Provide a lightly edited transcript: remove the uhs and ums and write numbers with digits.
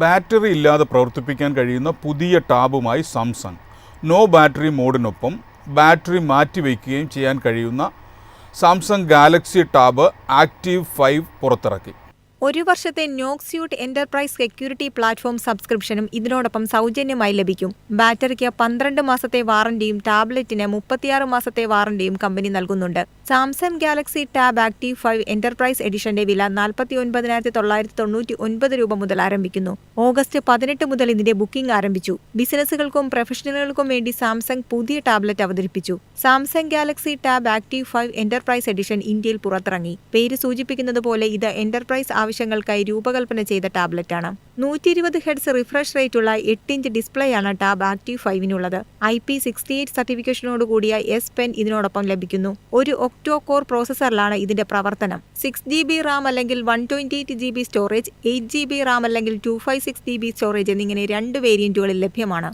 Battery ഇല്ലാതെ പ്രവർത്തിപ്പിക്കാൻ കഴിയുന്ന പുതിയ ടാബുമായി സാംസങ് നോ ബാറ്ററി മോഡിനൊപ്പം ബാറ്ററി മാറ്റിവെക്കുകയും ചെയ്യാൻ കഴിയുന്ന സാംസങ് ഗാലക്സി ടാബ് ആക്റ്റീവ് 5 പുറത്തിറക്കി. ഒരു വർഷത്തെ നോക്സ്യൂട്ട് എന്റർപ്രൈസ് സെക്യൂരിറ്റി പ്ലാറ്റ്ഫോം സബ്സ്ക്രിപ്ഷനും ഇതിനോടൊപ്പം സൗജന്യമായി ലഭിക്കും. ബാറ്ററിക്ക് 12 മാസത്തെ വാറന്റിയും ടാബ്ലറ്റിന് 36 മാസത്തെ വാറന്റിയും കമ്പനി നൽകുന്നുണ്ട്. Samsung Galaxy tab active 5 enterprise എഡിഷന്റെ വില 49,999 രൂപ മുതൽ ആരംഭിക്കുന്നു. ഓഗസ്റ്റ് 18 മുതൽ ഇതിന്റെ ബുക്കിംഗ് ആരംഭിച്ചു. ബിസിനസ്സുകൾക്കും പ്രൊഫഷണലുകൾക്കും വേണ്ടി സാംസങ് പുതിയ ടാബ്ലറ്റ് അവതരിപ്പിച്ചു. Samsung Galaxy tab active 5 enterprise edition ഇന്ത്യയിൽ പുറത്തിറങ്ങി. പേര് സൂചിപ്പിക്കുന്നത് പോലെ ഇത് എന്റർപ്രൈസ് ആവശ്യങ്ങൾക്കായി രൂപകൽപ്പന ചെയ്ത ടാബ്ലറ്റാണ്. 120 ഹെർട്സ് റിഫ്രഷ് റേറ്റുള്ള 8-ഇഞ്ച് ഡിസ്പ്ലേയാണ് ടാബ് ആക്റ്റീവ് 5-നുള്ളത്. IP68 സർട്ടിഫിക്കേഷനോടുകൂടിയ S Pen ഇതിനോടൊപ്പം ലഭിക്കുന്നു. ഒരു ഒക്ടോ കോർ പ്രോസസറിലാണ് ഇതിന്റെ പ്രവർത്തനം. 6GB റാം അല്ലെങ്കിൽ 128GB സ്റ്റോറേജ്, 8GB റാം അല്ലെങ്കിൽ 256GB സ്റ്റോറേജ് എന്നിങ്ങനെ 2 വേരിയന്റുകളിൽ ലഭ്യമാണ്.